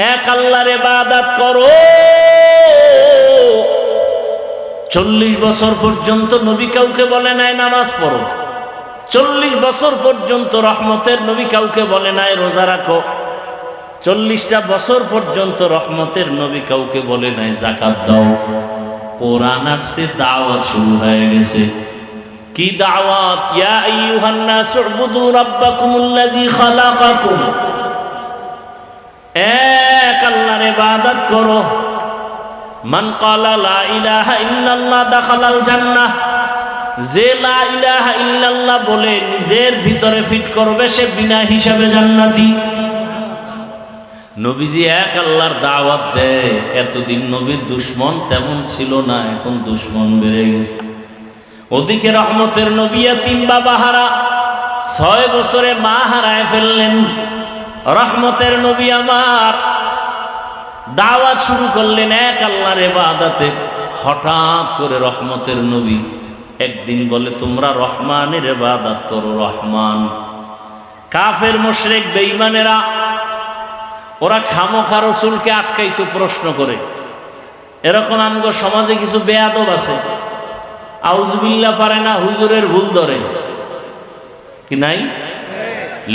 এক আল্লাহর ইবাদত করো। 40 বছর পর্যন্ত নবী কাউকে বলে নাই নামাজ পড়ো, 40 বছর পর্যন্ত রহমতের নবী কাউকে বলে নাই রোজা রাখো, 40টা বছর পর্যন্ত রহমতের নবী কাউকে বলে নাই যাকাত দাও। কোরআন আসছে, দাওয়াত শুরু হয়ে গেছে। কি দাওয়াত? ইয়া আইয়ুহান নাস উবুদু রাব্বাকুমুল্লাযী খালাকাকুম, এক আল্লাহর ইবাদত করো। মান ক্বালা লা ইলাহা ইল্লাল্লাহ দাখালাল জান্নাহ, যে লা ইলাহা ইল্লাল্লাহ বলে নিজের ভিতরে ফিট করবে সে বিনা হিসাবে জান্নাতি। নবীজি এক আল্লাহর দাওয়াত দেয়। এতদিন নবীর দুশ্মন তেমন ছিল না, এখন দুশ্মন বেড়ে গেছে। ওদিকে রহমতের নবী ইয়াতীম বাবা হারা, 6 বছরে মা হারায় ফেললেন। রহমতের নবী আমার দাওয়াত শুরু করলেন এক আল্লাহর ইবাদতে। হঠাৎ করে রহমতের নবী একদিন বলে, তোমরা রহমানের ইবাদত করো। রহমান। কাফের মুশরিক বেঈমানেরা ওরা খামোখা রাসূলকে আটকাইতো, প্রশ্ন করে। এরকম আমগো সমাজে কিছু বেয়াদব আছে, আউযুবিল্লাহ পারে না, হুজুরের ভুল ধরে, কি নাই?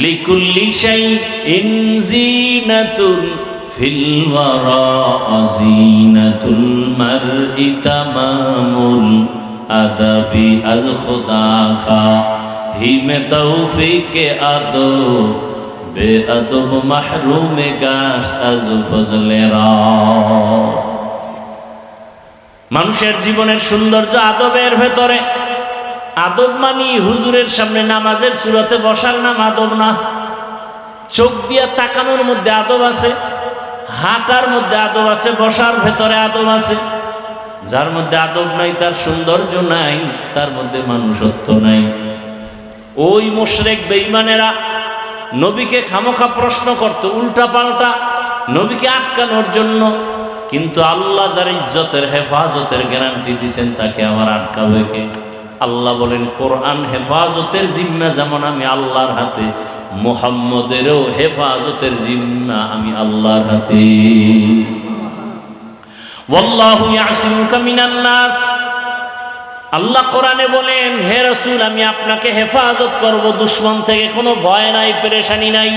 লিকুল্লি শাইইন যিনাতুন ফিল ওয়ারা যিনাতুল মারই তামামুল আদাবি আজ খুদা খা হিমে তৌফিকে আদো বেআদব মাহরুমে গাশ আজ ফজলেরা। মানুষের জীবনের সৌন্দর্য আদবের ভেতরে। আদব মানি হুজুরের সামনে নামাজের সুরতে বসার নাম আদব না। চোখ দিয়া তাকানোর মধ্যে আদব আছে, হাঁটার মধ্যে আদব আছে, বসার ভেতরে আদব আছে। যার মধ্যে আদব নাই তার সৌন্দর্য নাই, তার মধ্যে মানুষত্ব নাই। ওই মুশরিক বেঈমানেরা নবীকে খামোখা প্রশ্ন করত উল্টা পাল্টা, নবীকে আটকানোর জন্য। কিন্তু আল্লাহ যার ইজ্জতের হেফাজতের গ্যারান্টি দিয়েছেন তাকে আবার আটকাবে কে? আল্লাহ বলেন, কোরআন হেফাজতের জিম্মা যেমন আমি আল্লাহর হাতে, মুহাম্মদেরও হেফাজতের জিম্মা আমি আল্লাহর হাতে। ওয়াল্লাহু ইয়াসিমুকা মিনান নাস। আল্লাহ কোরআনে বলেন, হে রাসূল আমি আপনাকে হেফাজত করব, দুশমন থেকে কোনো ভয় নাই, পেরেশানি নাই।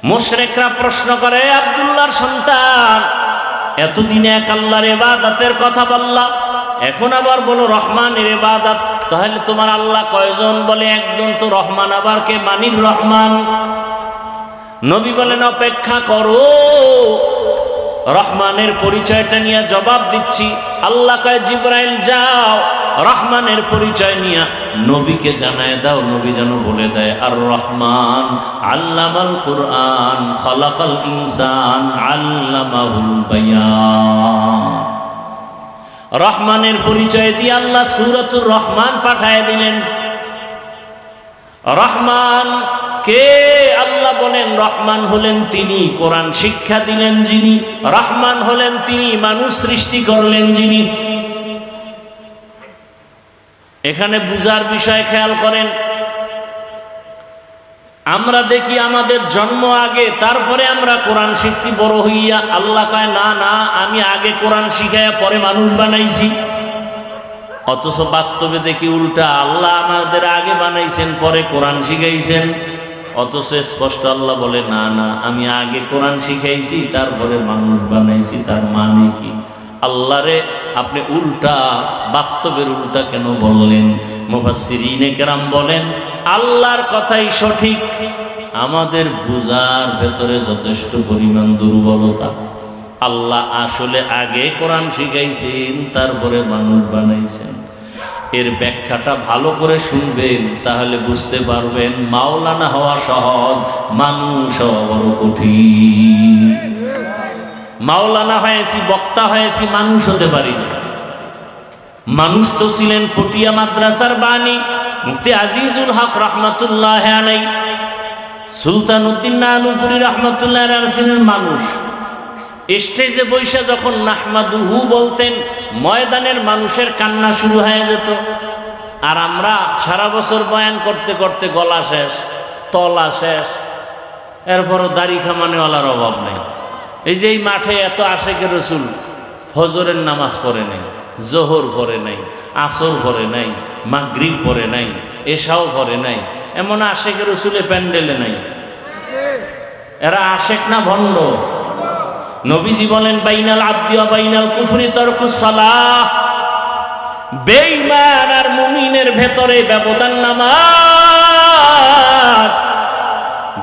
মুশরিকরা প্রশ্ন করে, আব্দুল্লাহর সন্তান, এতদিনে এক আল্লাহর ইবাদতের কথা বললা, এখন আবার বলো রহমানের ইবাদত, তাহলে তোমার আল্লাহ কয়জন? বলে একজন। তো রহমান আবার কে? মানির রহমান। নবী বলেন, অপেক্ষা করো, রহমানের পরিচয়টা নিয়ে জবাব দিচ্ছি। আল্লাহ কয়, জিবরাইল যাও রহমানের পরিচয় নিয়ে নবীকে জানায় দাও। নবী যেন বলে দেয়, আর রহমান আল্লামাল কুরআন খালাকাল ইনসান আল্লামাহুল বায়ান। রহমানের পরিচয় দিয়ে আল্লাহ সূরাতুর রহমান পাঠায় দিলেন। রহমান কে? আল্লাহ বলেন, রহমান হলেন তিনি কোরআন শিক্ষা দিলেন যিনি, রহমান হলেন তিনি মানুষ সৃষ্টি করলেন যিনি। এখানে বুঝার বিষয় খেয়াল করেন। আমরা দেখি আমাদের জন্ম আগে, তারপরে আমরা কোরআন শিখছি বড় হইয়া। আল্লাহ কয়, না না, আমি আগে কোরআন শিখাইয়া পরে মানুষ বানাইছি। অথচ বাস্তবে দেখি উল্টা, আল্লাহ আমাদের আগে বানাইছেন পরে কোরআন শিখাইছেন। অথচ স্পষ্ট আল্লাহ বলে, না না, আমি আগে কোরআন শিখাইছি তারপরে মানুষ বানাইছি। তার মানে কি? আল্লাহরে আপনি উল্টা, বাস্তবের উল্টা কেন বললেন? মুফাসসিরিনে কেরাম বলেন, আল্লাহর কথাই সঠিক, আমাদের বুঝার ভেতরে যথেষ্ট পরিমাণ দুর্বলতা। আল্লাহ আসলে আগে কোরআন শিখাইছেন তারপরে মানুষ বানাইছেন। এর ব্যাখ্যাটা ভালো করে শুনবেন, তাহলে বুঝতে পারবেন মাওলানা হওয়া সহজ, মানুষ হওয়া বড় কঠিন। মাওলানা হয়েছি, বক্তা হয়েছি, মানুষ হতে পারিনি। মানুষ তো ছিলেন ফটিয়া মাদ্রাসার বাণী মুফতি আজিজুল হক রহমাতুল্লাহ আলাইহি, সুলতান উদ্দিন নানুপুরি রহমাতুল্লাহ আলাইহি মানুষ। স্টেজে বৈশা যখন নাহমাদুহু বলতেন, ময়দানের মানুষের কান্না শুরু হয়ে যেত। আর আমরা সারা বছর বয়ান করতে করতে গলা শেষ, তলা শেষ, এরপরও দাড়ি খামানেওয়ালার অভাব নেই। এই যে এই মাঠে এত আশেকে রসুল ফজরের নামাজ পড়ে নাই, জোহর পড়ে নাই, আসর পড়ে নাই, মাগরিব পড়ে নাই, এশাও পড়ে নাই, এমন আশেকে রসুলে প্যান্ডেলে নাই। এরা আশেক না ভণ্ড? নবীজি বলেন বাইনাল আব্দি ওয়া বাইনাল কুফরি তারকুস সালাহ। বেঈমান আর মুমিনের ভেতরে ব্যবধান নামাজ।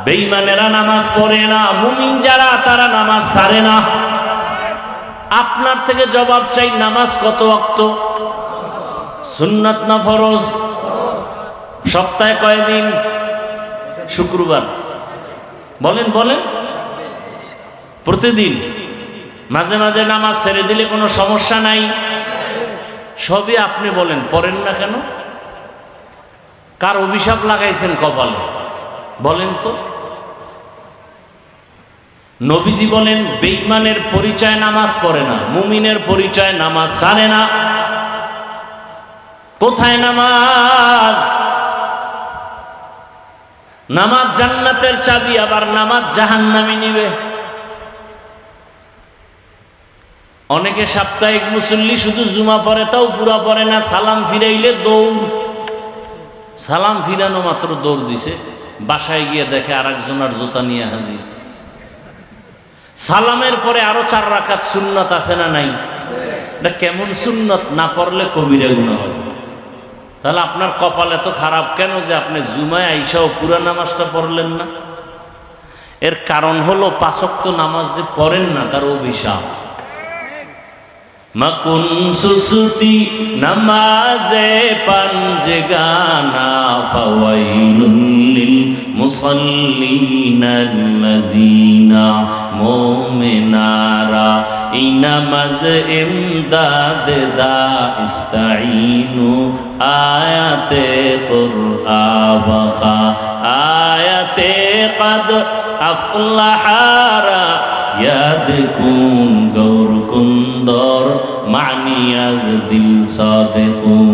বেঈমানেরা নামাজ পড়ে না, মুমিন যারা তারা নামাজ ছাড়ে না। আপনার থেকে জবাব চাই, নামাজ কত ওয়াক্ত? সুন্নাত না ফরজ? সপ্তাহে কয়দিন? শুক্রবার। বলেন বলেন, প্রতিদিন? মাঝে মাঝে নামাজ ছেড়ে দিলে কোনো সমস্যা নাই? সবই আপনি বলেন, পড়েন না কেন? কার অভিশাপ লাগাইছেন কপালে বলেন তো? নবীজি বলেন বেঈমানের পরিচয় নামাজ পড়ে না, মুমিনের পরিচয় নামাজ ছাড়ে না। কোথায় নামাজ? নামাজ জান্নাতের চাবি, আবার নামাজ জাহান্নামে নিবে। অনেকে সাপ্তাহিক মুসল্লি শুধু জুমা পড়ে, তাও পুরা পড়ে না। সালাম ফিরাইলে দৌড়, সালাম ফিরানো মাত্র দৌড় দিছে, বাসায় গিয়ে দেখে আর একজনের জুতা নিয়ে হাজির। সালামের পরে আরো 4 রাকাত সুন্নত আছে না নাই? এটা কেমন সুন্নত? না পড়লে কবিরা গুনাহ হবে। তাহলে আপনার কপাল এত খারাপ কেন যে আপনি জুমায় আইসাও পুরা নামাজটা পড়লেন না? এর কারণ হলো 5 ওয়াক্ত নামাজ যে পড়েন না, তার অভিশাপ। মাকুন সুসুতি নামাজে পাঞ্জগানা ফাওয়াইলুল লিল মুসাল্লিনাল্লাযীনা মুমিনারা ইনামাজ ইমদাদ দা ইস্তাঈনু আয়াতে কুরআবা আয়াতে কদ আফলাহারা ইয়াদকুন গৌর কুন্দর মানিয়াজ দিল সাদিকুন।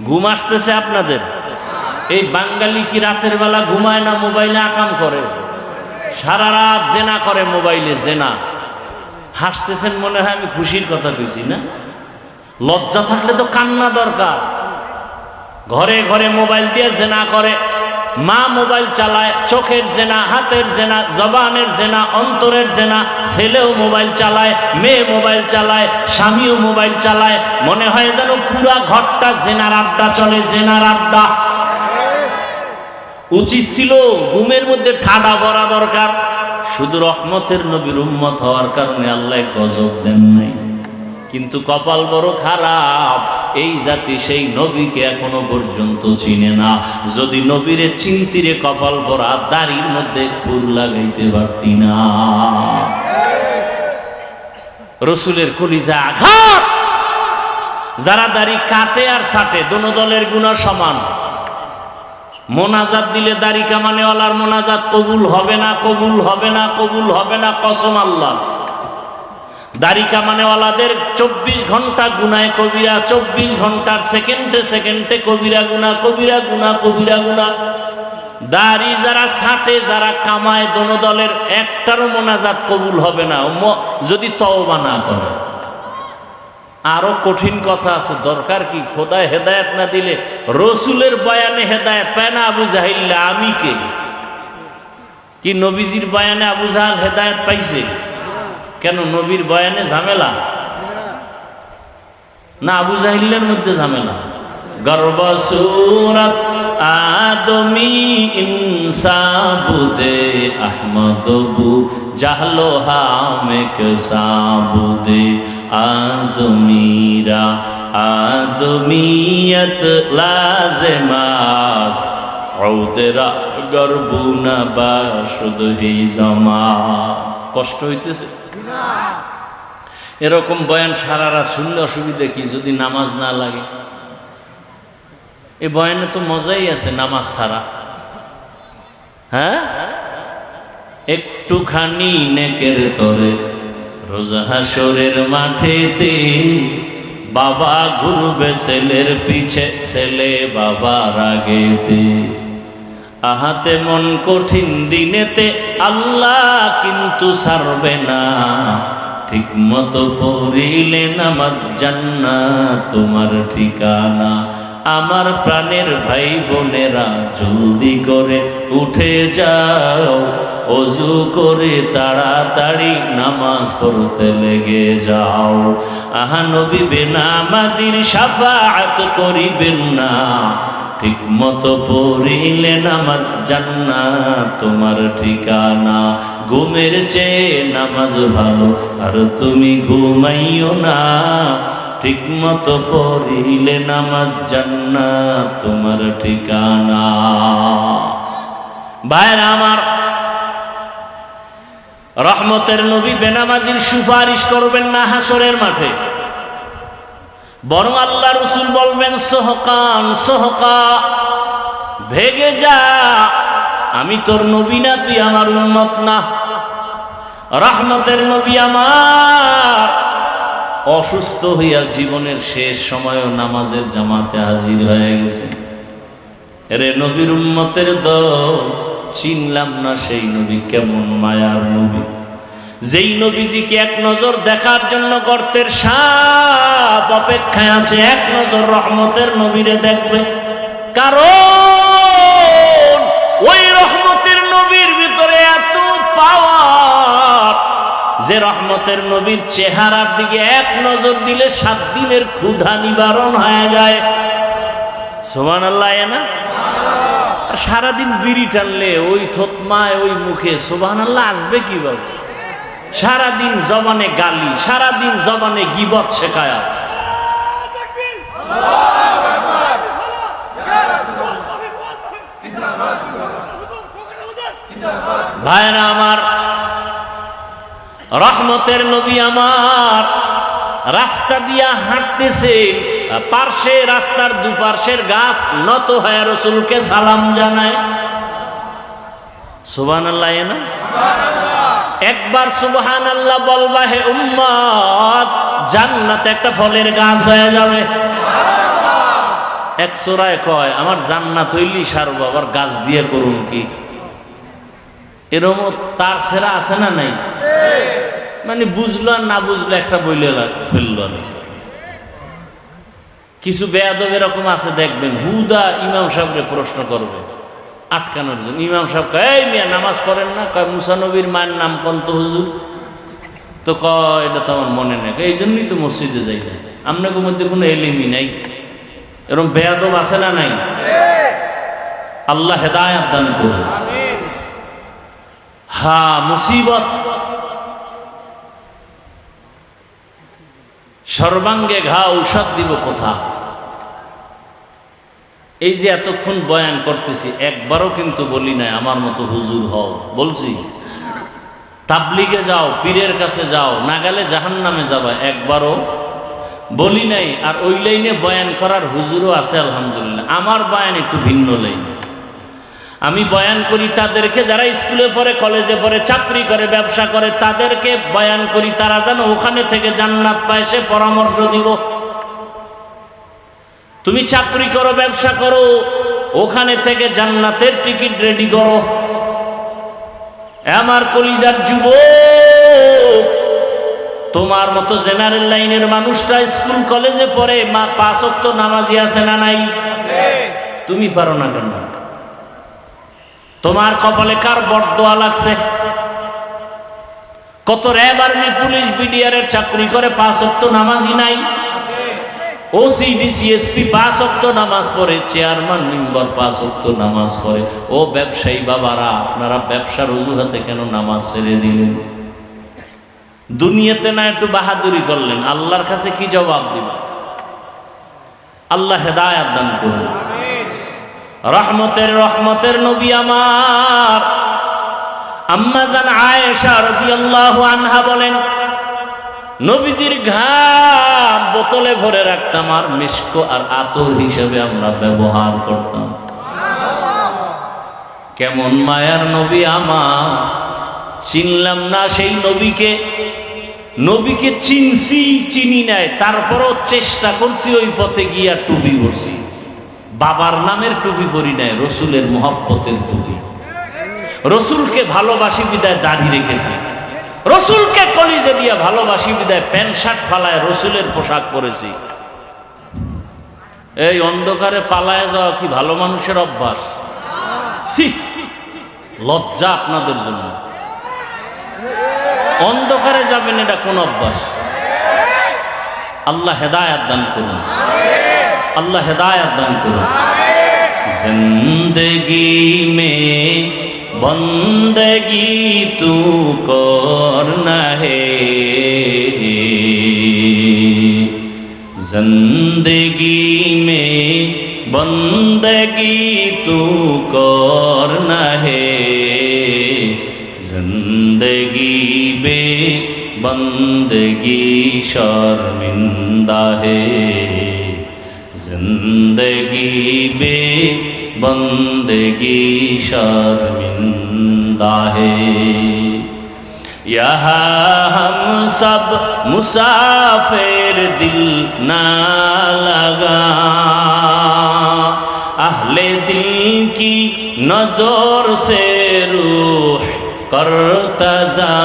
ঘুম আসতেছে আপনাদের? এই বাঙালি কি রাতের বেলা ঘুমায় না, মোবাইলে আকাম করে? সারা রাত জেনা করে মোবাইলে, জেনা। হাসতেছেন মনে হয় আমি খুশির কথা কইছি না? লজ্জা থাকলে তো কান্না দরকার। ঘরে ঘরে মোবাইল দিয়ে জেনা করে। মা মোবাইল চালায়, চোখের জেনা, হাতের জেনা, জবানের জেনা, অন্তরের জেনা। ছেলেও মোবাইল চালায়, মেয়ে মোবাইল চালায়, স্বামীও মোবাইল চালায়। মনে হয় যেন পুরা ঘরটা জেনার আড্ডা চলে, জেনার আড্ডা। উচিত ছিল ঘুমের মধ্যে ঠাডা ভরা দরকার। শুধু রহমতের নবীর উম্মত হওয়ার কারণে আল্লাহ গজব দেন নাই। কিন্তু কপাল বড় খারাপ, এই জাতি সেই নবীকে এখনো পর্যন্ত চিনে না। যদি নবীরে চিনতিরে কপাল ভরা দাড়ির মধ্যে খুর লাগাইতে পারতি না। রসুলের কলিজা আঘাত। যারা দাড়ি কাটে আর ছাটে, দোনো দলের গুনাহ সমান। মোনাজাত দিলে দাড়ি কামানেওয়ালার মোনাজাত কবুল হবে না, কবুল হবে না, কবুল হবে না, কসম আল্লাহ। দাড়ি কামানেওয়ালাদের 24 ঘন্টা গুনায় কবিরা, 24 ঘন্টার সেকেন্ডে সেকেন্ডে কবিরা গুনাহ, কবিরা গুনাহ, কবিরা গুনাহ। দাড়ি যারা ছাটে, যারা কামায়, দোনো দলের একটারও মোনাজাত কবুল হবে না যদি তওবা না করে। আরো কঠিন কথা আছে, দরকার কি? খোদায় হেদায়েত না দিলে রসুলের বয়ানে হেদায়েত পায় না আবু জাহিল। আমি কে? কি নবীজির বয়ানে আবু জাহাল হেদায়েত পাইছে? কেন? নবীর বয়ানে ঝামেলা না আবু জাহিলের মধ্যে ঝামেলা? গর্ব সুরত আদমি ইনসাবুদে আহমদবু জাহলো হামেক সাবুদে আদমিরা আদমিয়ত লাজেমাস ঔদেরা গর্বুনা বাসুদ হি জমাস। কষ্ট হইতেছে? এরকম বয়ান সারা রাত শুনলে অসুবিধা কি যদি নামাজ না লাগে? এই বয়ানে তো মজাই আছে নামাজ ছাড়া। হ্যাঁ, একটুখানি নেকের তরে রোজ হাসরের মাঠেতে বাবা ঘুরবে ছেলের পিছে, ছেলে বাবার আগেতে। আহাতে মন কঠিন দিনেতে আল্লাহ কিন্তু ছাড়বে না, ঠিক মতো পড়িলে নামাজ জান্নাত তোমার ঠিকানা। আমার প্রাণের ভাই বোনেরা জলদি করে উঠে যাও, অজু করে তাড়াতাড়ি নামাজ পড়তে লেগে যাও। আহা নবী বেনামাজির শাফাআত করিবেন না, ঠিক মতো পড়িলে নামাজ জান্নাত তোমার ঠিকানা। ঘুমের চেয়ে নামাজ ভালো আর তুমি ঘুমাইও না, ঠিক মতো পড়িলে নামাজ জান্নাত তোমার ঠিকানা। ভাইরা আমার, রহমতের নবী বেনামাজির সুপারিশ করবেন না হাসরের মাঠে, বরং আল্লাহ রাসূল বলবেন সোহকান সোহকা, ভেগে যা, আমি তোর নবী না, তুই আমার উম্মত না। রহমতের নবী আমার অসুস্থ হইয়া জীবনের শেষ সময়ও নামাজের জামাতে হাজির হয়ে গেছে। এরে নবীর উম্মতের দল, চিনলাম না সেই নবী কেমন মায়ার নবী, যেই নবীজিকে এক নজর দেখার জন্য গর্তের সাপ অপেক্ষায় আছে, এক নজর রহমতের নবীরে দেখবে। কারণ ওই রহমতের নবীর ভিতরে এত পাওয়ার যে রহমতের নবীর চেহারার দিকে এক নজর দিলে 7 দিনের ক্ষুধা নিবারণ হয়ে যায়। সুবহানাল্লাহ না? সারাদিন বিড়ি টানলে ওই থতমায় ওই মুখে সুবহানাল্লাহ আসবে কিভাবে? সারাদিন জবানে গালি, সারাদিন জবানে গীবত শেখায়া। ভাইরা আমার, রহমতের নবী আমার রাস্তা দিয়া হাঁটতেছে, পার্শ্বে রাস্তার দুপার্শ্বের গাছ নত হয়ে রাসূলকে সালাম জানায়। সুবহানাল্লাহ না? একবার সুবহানাল্লাহ বলবা হে উম্মত, জান্নাতে একটা ফলের গাছ হয়ে যাবে। এক সূরায় কয় আমার জান্নাত হইলি সারব, আবার গাছ দিয়ে করুন কি? এরকম তার সেরা আছে না নাই? মানে বুঝলো আর না বুঝলো একটা বইলে ফেললো। কিছু বেয়াদব এরকম আছে, দেখবেন হুদা ইমাম সাহেবকে প্রশ্ন করবে আটকানোর জন্য। ইমাম সাহেব কয় এই মিয়া নামাজ পড়েন না? কয় মুসা নবীর মায়ের নাম কন্ত হুজুর? তো কয় এটা তো আমার মনে নেই, এই জন্যই তো মসজিদে যাই না। আপনাদের মধ্যে কোনো এলিমি নাই? এরকম বেয়াদব আছে না নাই? আল্লাহ হেদায়েত দান করুন। হ্যাঁ, মুসিবত সর্বাঙ্গে ঘা, ঔষধ দিব কোথা? এই যে এতক্ষণ বয়ান করতেছি, একবারও কিন্তু বলি নাই আমার মতো হুজুর হও। বলছি তাবলিগে যাও, পীরের কাছে যাও, না গেলে জাহান্নামে যাবা, একবারও বলি নাই। আর ওই লাইনে বয়ান করার হুজুরও আছে আলহামদুলিল্লাহ। আমার বয়ান একটু ভিন্ন লাইনে। আমি বয়ান করি তাদেরকে যারা স্কুলে পড়ে, কলেজে পড়ে, চাকরি করে, ব্যবসা করে, তাদেরকে বয়ান করি তারা যেন ওখানে থেকে জান্নাত পায়, সে পরামর্শ দিব। তুমি চাকরি করো, ব্যবসা করো, ওখানে থেকে জান্নাতের টিকিট রেডি করো। আমার কলিজার যুবক, তোমার মতো জেনারেল লাইনের মানুষটা স্কুল কলেজে পড়ে, 5 ওয়াক্ত নামাজি আছে না নাই? তুমি পারো না কেন? তোমার কপালে কার বরদোয়া লাগছে? কত র্যাব, আর্মি, পুলিশ, বিডিআর এর চাকরি করে, 5 ওয়াক্ত নামাজি নাই? ওসি, ডিসি, এসপি 5 ওয়াক্ত নামাজ পড়ে, চেয়ারম্যান মেম্বার 5 ওয়াক্ত নামাজ পড়ে। ও ব্যবসায়ী বাবারা, আপনারা ব্যবসার অজুহাতে কেন নামাজ ছেড়ে দিলেন? দুনিয়াতে না একটু বাহাদুরি করলেন, আল্লাহর কাছে কি জবাব দিবেন? আল্লাহ হেদায়েত দান করুন। রহমতের নবী আমার আম্মা জান আয়েশা রাদিয়াল্লাহু আনহা বলেন, নবীজির ঘাম বোতলে ভরে রাখতাম আর মিস্ক আর আতর হিসেবে আমরা ব্যবহার করতাম। কেমন মায়ার নবী আমার, চিনলাম না সেই নবীকে। নবীকে চিনছি, চিনি নাই, তারপরও চেষ্টা করছি ওই পথে গিয়া টুপি পরছি। বাবার নামের টুপি পরি নাই, রসুলের মহব্বতের টুপি। রসুলকে ভালোবাসি বিদায় দাড়ি রেখেছি, রসুলকে কলিজে দিয়া ভালোবাসি বিদায় প্যান্ট শার্ট ফালায় রসুলের পোশাক পরেছি। এই অন্ধকারে পালায় যাওয়া কি ভালো মানুষের অভ্যাস? ছি, লজ্জা আপনাদের জন্য। অন্ধকারে যাবেন, এটা কোন অভ্যাস? আল্লাহ হেদায়েত দান করুন, আল্লাহ হেদায়েত দান করুন। জিন্দগি মে বন্দগি তু করনা হে, जिंदगी में बंदगी तू करना है, जिंदगी बे बंदगी शर्मिंदा है, जिंदगी बे बंदगी शर्मिंदा है। यहाँ हम सब मुसाफिर दिल ना लगा, अहले दिल की नजर से रूह करता जा।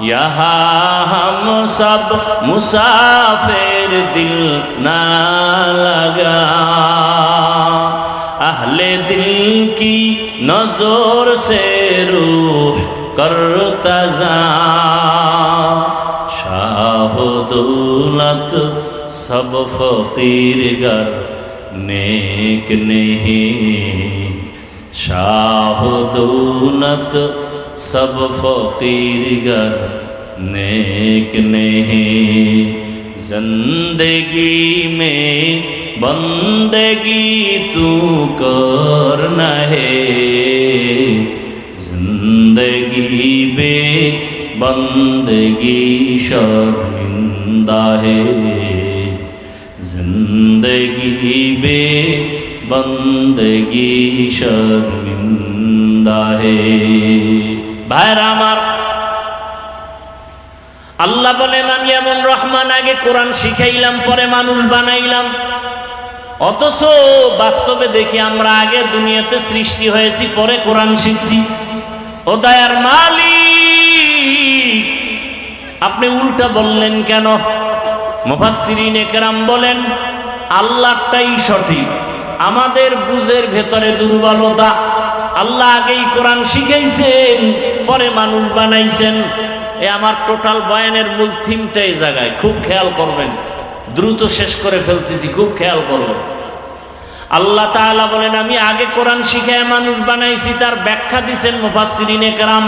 यहाँ हम सब मुसाफिर दिल ना लगा, अहले दिल की नजर से रूह करता जा। शाह दौलत सब फकीर गर नेक नहीं, शाह दौलत सब फकीर गर नेक नहीं, जिंदगी में बंदगी तू करना है, जिंदगी बे बंदगी शर्मिंदा है, जिंदगी बे बंदगी शर्मिंदा है। भाईरा আমার, আল্লাহ বলেন আমি এমন রহমান, আগে কোরআন শিখাইলাম পরে মানুষ বানাইলাম। অথচ বাস্তবে দেখি আমরা আগে দুনিয়াতে সৃষ্টি হয়েছি পরে কোরআন শিখছি। ও দয়ার মালিক, আপনি উল্টা বললেন কেন? মুফাসসিরিনে কেরাম বলেন আল্লাহটাই সঠিক, আমাদের বুঝের ভেতরে দুর্বলতা। আল্লাহ আগেই কোরআন শিখাইছেন পরে মানুষ বানাইছেন। এ আমার টোটাল বয়ানের মূল থিমটা এই জায়গায়, খুব খেয়াল করবেন, দ্রুত শেষ করে ফেলতেছি, খুব খেয়াল করবেন। আল্লাহ তাআলা বলেন আমি আগে কোরআন শিখায় মানুষ বানাইছি, তার ব্যাখ্যা দিচ্ছেন মুফাসসিরিনে কেরাম।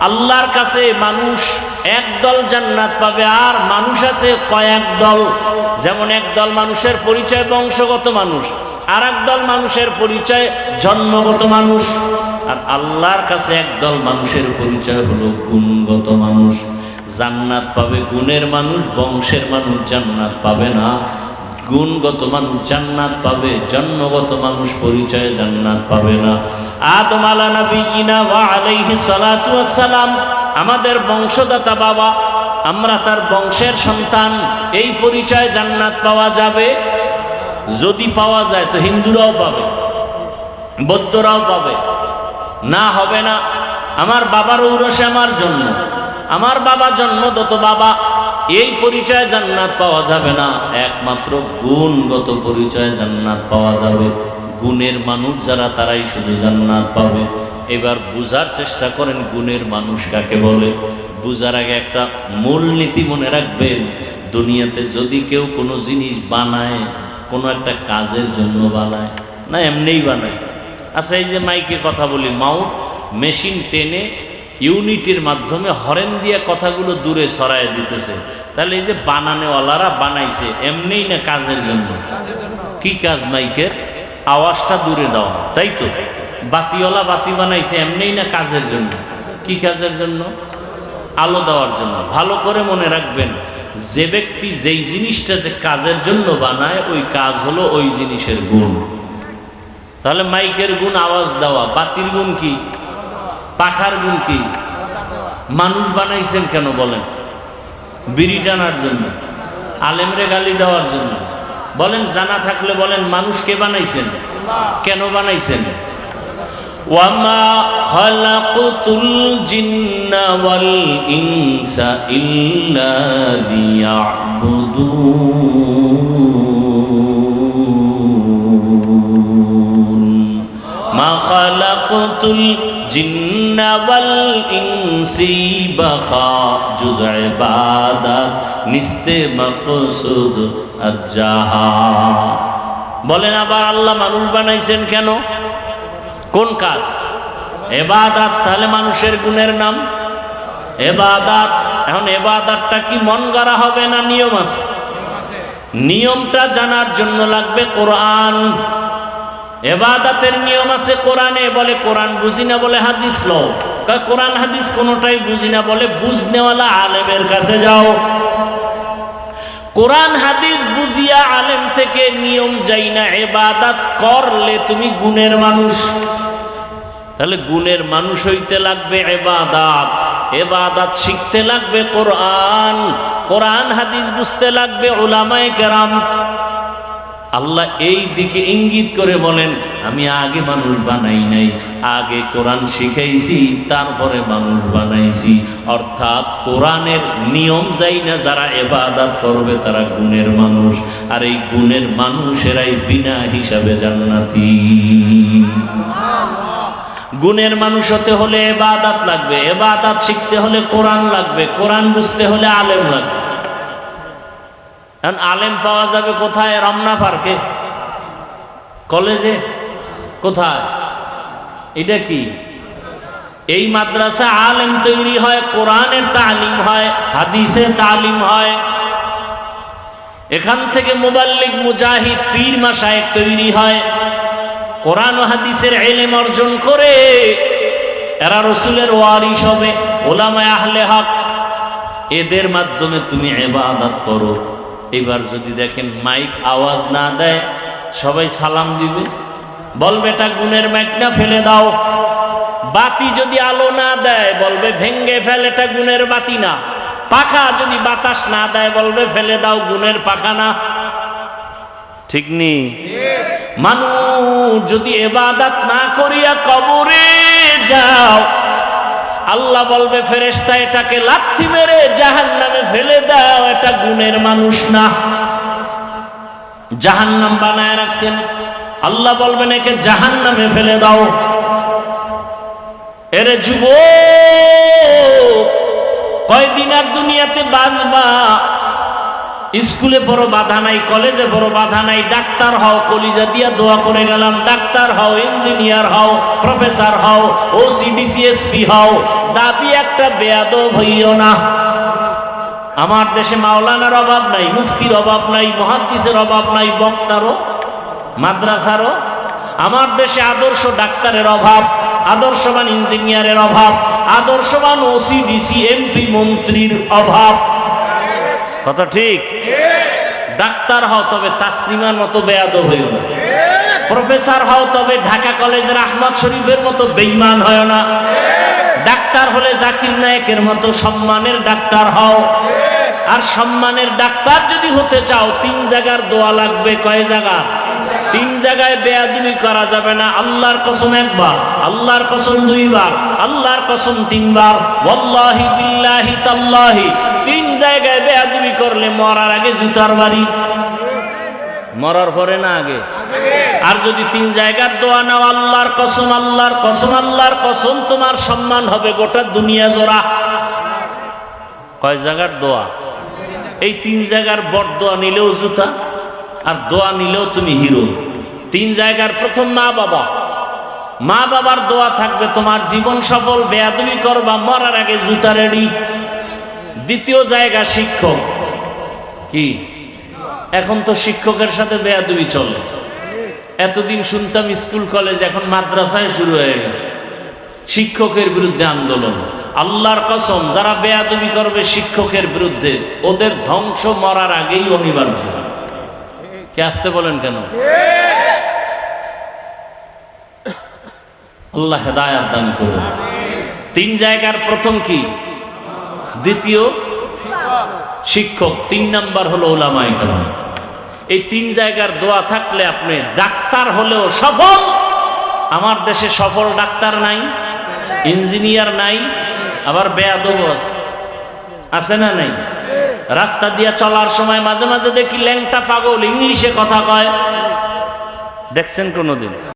আল্লাহর কাছে মানুষ একদল জান্নাত পাবে, আর মানুষ আছে কয়েক দল। যেমন একদল মানুষের পরিচয় বংশগত মানুষ, আর একদল মানুষের পরিচয় জন্মগত মানুষ। আর আল্লাহর কাছে একদল মানুষের পরিচয় হলো গুণগত মানুষ। জান্নাত পাবে গুণের মানুষ, বংশের মানুষ জান্নাত পাবে না। গুণগত মানুষ জান্নাত পাবে, জন্মগত মানুষ পরিচয়ে জান্নাত পাবে না। আদম আলা নবিয়িনা ওয়া আলাইহি সালাতু ওয়াস সালাম আমাদের বংশদাতা বাবা, আমরা তার বংশের সন্তান, এই পরিচয়ে জান্নাত পাওয়া যাবে? যদি পাওয়া যায় তো হিন্দুরাও পাবে, বৌদ্ধরাও পাবে, না হবে না। আমার বাবার ঔরসে আমার জন্ম, আমার বাবা জন্মদত বাবা, এই পরিচয়ে জান্নাত পাওয়া যাবে না। একমাত্র গুণগত পরিচয়ে জান্নাত পাওয়া যাবে। গুণের মানুষ যারা, তারাই শুধু জান্নাত পাবে। এবার বুঝার চেষ্টা করেন গুণের মানুষ কাকে বলে। বুঝার আগে একটা মূল নীতি মনে রাখবেন, দুনিয়াতে যদি কেউ কোনো জিনিস বানায়, কোনো একটা কাজের জন্য বানায় না, এমনিই বানায়। আচ্ছা, এই যে মাইকে কথা বলি, মাউথ মেশিন টেনে ইউনিটের মাধ্যমে হরেন দিয়ে কথাগুলো দূরে সরায় দিতেছে, তাহলে এই যে বানানেওয়ালারা বানাইছে এমনিই না কাজের জন্য? কি কাজ? মাইকের আওয়াজটা দূরে দেওয়া, তাই তো? বাতিওয়ালা বাতি বানাইছে এমনিই না কাজের জন্য? কি কাজের জন্য? আলো দেওয়ার জন্য। ভালো করে মনে রাখবেন, যে ব্যক্তি যেই জিনিসটা যে কাজের জন্য বানায়, ওই কাজ হলো ওই জিনিসের গুণ। তাহলে মাইকের গুণ আওয়াজ দেওয়া, বাতির গুণ কি? পাখার গুণ কি? মানুষ বানাইছেন কেন বলেন? বিড়ি টানার জন্য, আলেমরে গালি দেওয়ার জন্য, বলেন, জানা থাকলে বলেন, মানুষ কে বানাইছেন? কেন বানাইছেন? ওয়ামা খালাকতুল জিন্না ওয়াল ইনসা ইল্লা লিয়াবুদুন। মা খালাকতুল জিন্না ওয়াল ইনসি বাখা জুজ ইবাদাত নিস্তে মাকসুদ আজ্জাহা। বলেন আবার, আল্লাহ মানুষ বানাইছেন কেন? কোন কাজ? ইবাদত। তাহলে মানুষের গুণের নাম ইবাদত। এখন ইবাদতটা কি মন গড়া হবে না নিয়ম আছে? নিয়মটা জানার জন্য লাগবে কোরআন। ইবাদতের নিয়ম আছে কোরআনে। বলে কোরআন বুঝি না, বলে হাদিস লও। কোরআন হাদিস কোনোটাই বুঝি না, বলে বুঝনেওয়ালা আলেমের কাছে যাও। কোরআন হাদিস বুঝিয়া আলেম থেকে নিয়ম যাই না, ইবাদত করলে তুমি গুণের মানুষ। তাহলে গুণের মানুষ হইতে লাগবে ইবাদত। ইবাদত শিখতে লাগবে কোরআন। কোরআন হাদিস বুঝতে লাগবে উলামায়ে কেরাম। আল্লাহ এই দিকে ইঙ্গিত করে বলেন, আমি আগে মানুষ বানাই নাই, আগে কোরআন শিখাইছি, তারপরে মানুষ বানাইছি। অর্থাৎ কোরআনের নিয়ম যাই না যারা ইবাদত করবে তারা গুণের মানুষ, আর এই গুণের মানুষেরাই বিনা হিসাবে জান্নাতি। গুণের মানুষ হতে হলে ইবাদত লাগবে, ইবাদত শিখতে হলে কোরআন লাগবে, কোরআন বুঝতে হলে আলেম লাগবে। এখন আলেম পাওয়া যাবে কোথায়? রমনা পার্কে, কলেজে, কোথায়? এটা কি? এই মাদ্রাসা আলেম তৈরি হয়, কোরআনের তালিম হয়, হাদিসের তালিম হয়। এখান থেকে মুবাল্লিগ, মুজাহিদ, পীর, মাশায়েখ তৈরি হয়। কোরআন ও হাদিসের ইলম অর্জন করে এরা রাসূলের ওয়ারিস হবে, উলামায়ে আহলে হক। এদের মাধ্যমে তুমি ইবাদত করো। এবার যদি দেখেন মাইক আওয়াজ না দেয়, সবাই সালাম দিবে, বলবে এটা গুণের মাইক না, ফেলে দাও। বাতি যদি আলো না দেয়, বলবে ভেঙ্গে ফেল, এটা গুণের বাতি না। পাখা যদি বাতাস না দেয়, বলবে ফেলে দাও, গুণের পাখা না। ঠিক নি? মানুষ যদি ইবাদত না করিয়া কবরে যাও, আল্লাহ বলবে ফেরেশতা এটাকে লাথি মেরে জাহান্নামে ফেলে দাও, এটা গুণের মানুষ না। জাহান্নাম বানায় রাখছেন, আল্লাহ বলবেন একে জাহান্নামে ফেলে দাও। এরে যুবক, কয়দিন আর দুনিয়াতে বাঁচবা? স্কুলে বড় বাধা নাই, কলেজে বড় বাধা নাই। ডাক্তার হও, কলিজা দিয়া দোয়া করে গেলাম। ডাক্তার হও, ইঞ্জিনিয়ার হও, প্রফেসর হও, ওসিডিসিএসপি হও। দাবি একটা বেয়াদব হইও না। আমার দেশে মাওলানার অভাব নাই, মুফতির অভাব নাই, মুহাদ্দিসের অভাব নাই, বক্তারও, মাদ্রাসারও। আমার দেশে আদর্শ ডাক্তারের অভাব, আদর্শবান ইঞ্জিনিয়ারের অভাব, আদর্শবান ওসিডিসি এমপি মন্ত্রীর অভাব। কথা ঠিক? ডাক্তার হও তবে তাসলিমার মতো বেয়াদব হইও না। প্রফেসর হও তবে ঢাকা কলেজের আহমদ শরীফের মতো বেঈমান হয় না। ডাক্তার হলে জাকির নায়েকের মতো সম্মানের ডাক্তার হও। আর সম্মানের ডাক্তার যদি হতে চাও, 3 জায়গার দোয়া লাগবে। কয় জায়গা? 3 জায়গায় বেয়াদবি করা যাবে না। আল্লাহর কসম একবার, আল্লাহর কসম 2 বার, আল্লাহর কসম 3 বার, ওয়াল্লাহি বিল্লাহি তাল্লাহি। 3 জায়গায় বেয়াদবি করলে মরার আগে জুতার বাড়ি। মরার পরে না আগে? আর যদি 3 জায়গার দোয়া নাও, আল্লাহর কসম, আল্লাহর কসম, আল্লাহর কসম, তোমার সম্মান হবে গোটা দুনিয়া জোড়া। কয় জায়গার দোয়া? এই 3 জায়গার বড় দোয়া নিলেও জুতা, আর দোয়া নিলেও তুমি হিরো। 3 জায়গার প্রথম মা বাবা, মা বাবার দোয়া থাকবে, তোমার জীবন সফল। বেয়াদবি করবা, মরার আগে জুতা রেডি। দ্বিতীয় জায়গা শিক্ষক। কি এখন তো শিক্ষকের সাথে বেয়াদবি চলে। এতদিন শুনতাম স্কুল কলেজ, এখন মাদ্রাসায় শুরু হয়ে গেছে শিক্ষকের বিরুদ্ধে আন্দোলন। আল্লাহর কসম, যারা বেয়াদবি করবে শিক্ষকের বিরুদ্ধে, ওদের ধ্বংস মরার আগেই অনিবার্য। কে আসতে বলেন কেন? আল্লাহ হেদায়েত দান করুন। 3 জায়গার প্রথম কি? দ্বিতীয় শিক্ষক। 3 নাম্বার হলো উলামায়ে কেরাম। এই 3 জায়গার দোয়া থাকলে আপনি ডাক্তার হলেও সফল। আমার দেশে সফল ডাক্তার নাই, ইঞ্জিনিয়ার নাই, আবার বেয়াদব আছে না নাই? রাস্তা দিয়া চলার সময় মাঝে মাঝে দেখি ল্যাংটা পাগল ইংলিশে কথা কয়, দেখছেন কোনোদিন?